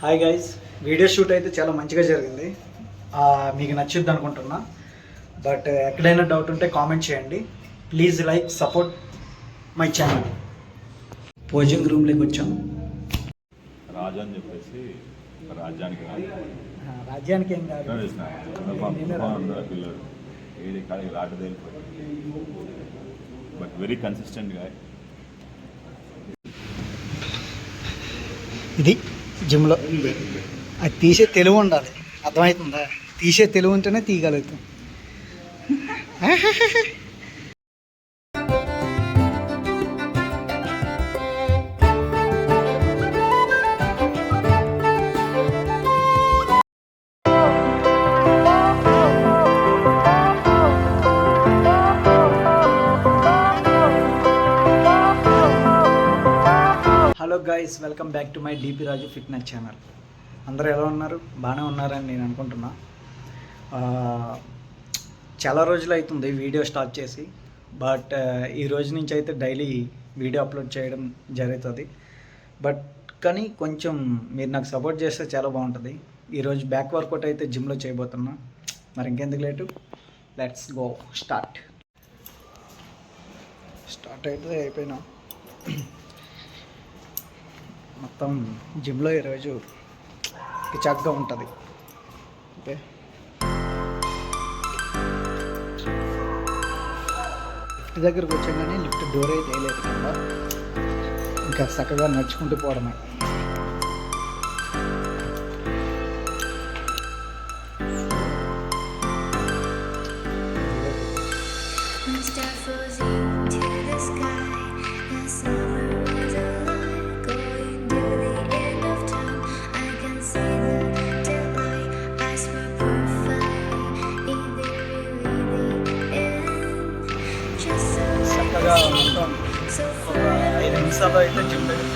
Hi guys, video shoot అయితే చాలా మంచిగా జరిగింది. మీకు నచ్చుద్ది అనుకుంటున్నా. బట్ ఎక్కడైనా డౌట్ ఉంటే కామెంట్ చేయండి. Please like support my channel. Posing రూమ్లోకి వచ్చాం. రాజు అని చెప్పేసి రాజ్యానికి రాజ్యానికి ఏం కాదు, పిల్లడు ఏది కాడికి రాట తేలిపోయి బట్ వెరీ కన్సిస్టెంట్గా. ఇది జిమ్లో అది తీసే తెలివి ఉండాలి, అర్థమవుతుందా? తీసే తెలివి ఉంటేనే తీయగలుగుతాం. Hello guys, welcome back to my DP Raju fitness channel. అందరూ ఎలా ఉన్నారు? బాగానే ఉన్నారని నేను అనుకుంటున్నా. చాలా రోజులు అవుతుంది వీడియో స్టార్ట్ చేసి, బట్ ఈ రోజు నుంచి అయితే డైలీ వీడియో అప్లోడ్ చేయడం జరుగుతుంది. బట్ కానీ కొంచెం మీరు నాకు సపోర్ట్ చేస్తే చాలా బాగుంటుంది. ఈరోజు బ్యాక్ వర్కౌట్ అయితే జిమ్లో చేయబోతున్నా. మరి ఇంకెందుకు లేటు, లెట్స్ గో స్టార్ట్ అయితే అయిపోయినా. మొత్తం జిమ్లో ఈరోజు పిచాక్గా ఉంటుంది. ఓకే, లిఫ్ట్ దగ్గరకు వచ్చాం కానీ లిఫ్ట్ డోర్ అయితే వేయలేదు కదా, ఇంకా చక్కగా నడుచుకుంటూ పోవడమే. చక్కగా మొత్తం ఒక 5 నిమిషాల్లో అయితే జిమ్ దగ్గర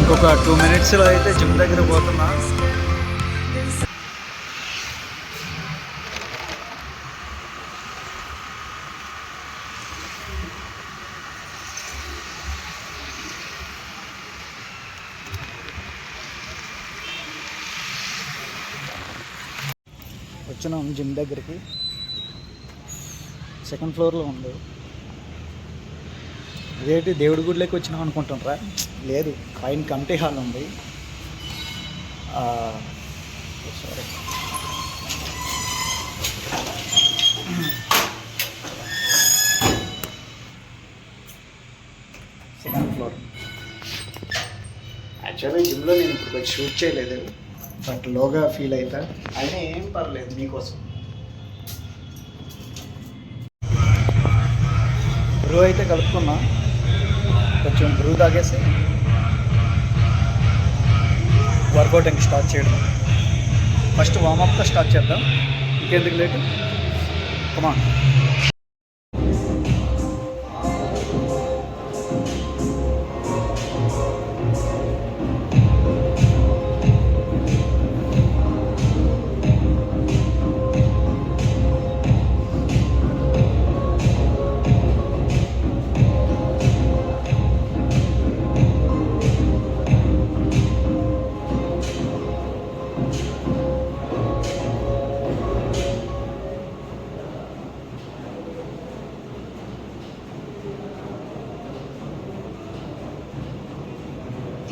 ఇంకొక 2 మినిట్స్లో అయితే జిమ్ దగ్గర పోతున్నా. వచ్చినాం జిమ్ దగ్గరికి. సెకండ్ ఫ్లోర్లో ఉంది. ఇదేంటి దేవుడి గుడిలోకి వచ్చినాం అనుకుంటుండ్రా? లేదు, పైన కమిటీ హాల్ ఉంది. Sorry, second floor. యాక్చువల్లీ జిమ్లో నేను ఇప్పుడు కొంచెం షూట్ చేయలేదు, బట్ లోగా ఫీల్ అవుతా. అయినా ఏం పర్లేదు, మీకోసం. బ్రూ అయితే కలుపుకున్నా, కొంచెం బ్రూ తాగేసి వర్కౌట్ ఇంక స్టార్ట్ చేయడం. ఫస్ట్ వార్మప్తో స్టార్ట్ చేద్దాం, ఇంకెందుకు late. Come on.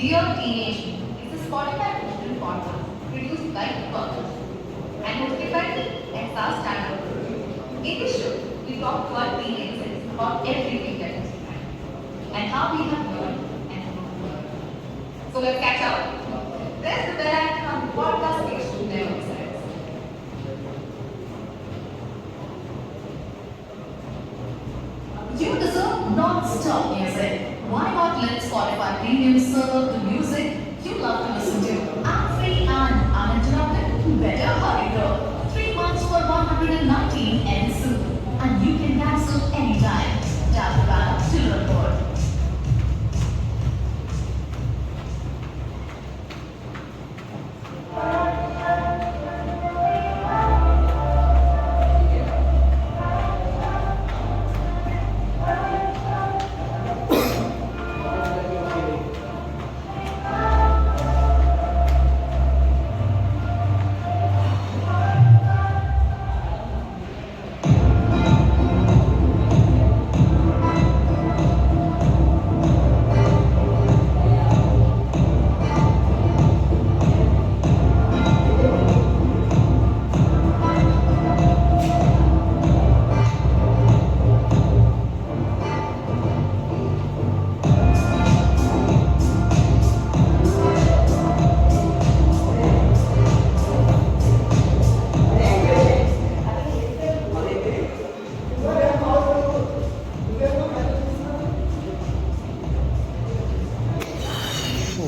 Dear Teenage Me is a Spotify original podcast produced by Purpose and our standard. In this show, we talk to our teenagers about everything that is behind and how we have learned and grown. So let's catch up. There's the bell icon on the podcast page to never miss it. You deserve non-stop music. Why not let Spotify Premium serve the music you love to listen to? Ad-free and uninterrupted. Better hurry though. 3 months for 119 ends soon. And you can cancel anytime. Tap the banner to report.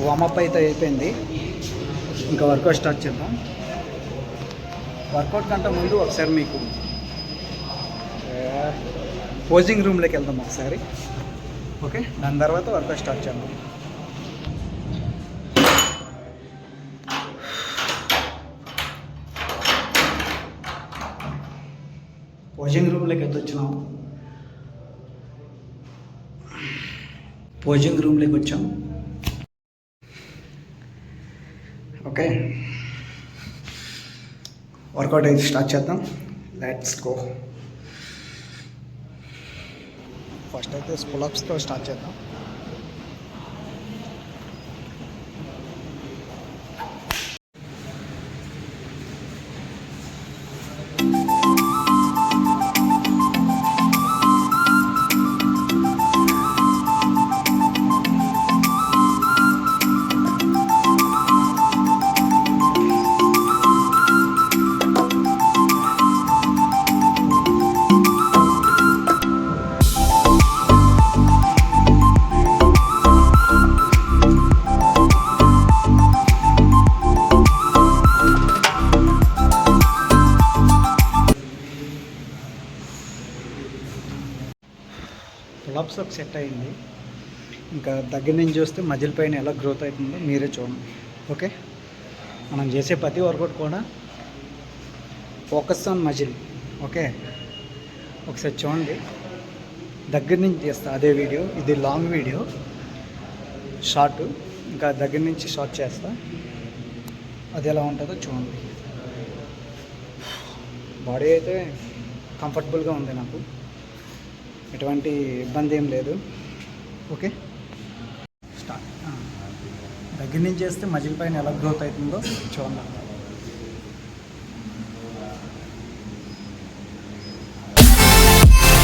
Warm up అయితే అయిపోయింది. ఇంకా workout start చేద్దాం. Work out కంటే ముందు ఒకసారి మీకు posing రూమ్లోకి వెళ్దాం ఒకసారి. ఓకే, దాని తర్వాత వర్కౌట్ స్టార్ట్ చేద్దాం. పోజింగ్ రూమ్లోకి వచ్చినాం. పోజింగ్ రూమ్లోకి వచ్చాం. ఓకే, వర్కౌట్ అయితే స్టార్ట్ చేద్దాం. Let's go. ఫస్ట్ అయితే పులప్స్తో స్టార్ట్ చేద్దాం. పులప్స్ ఒక సెట్ అయింది. ఇంకా దగ్గర నుంచి చూస్తే మజిల్ పైన ఎలా గ్రోత్ అవుతుందో మీరే చూడండి. ఓకే, మనం చేసే ప్రతి వర్కౌట్ కూడా ఫోకస్ ఆన్ మజిల్. ఓకే, ఒకసారి చూడండి. దగ్గర నుంచి చేస్తా అదే వీడియో. ఇది లాంగ్ వీడియో, షార్ట్. ఇంకా దగ్గర నుంచి షార్ట్ చేస్తా, అది ఎలా ఉంటుందో చూడండి. బాడీ అయితే కంఫర్టబుల్గా ఉంది నాకు, ఎటువంటి ఇబ్బంది ఏం లేదు. Okay, start. దగ్గర నుంచి చేస్తే మజిల్ పైన ఎలా గ్రోత్ అవుతుందో చూడండి.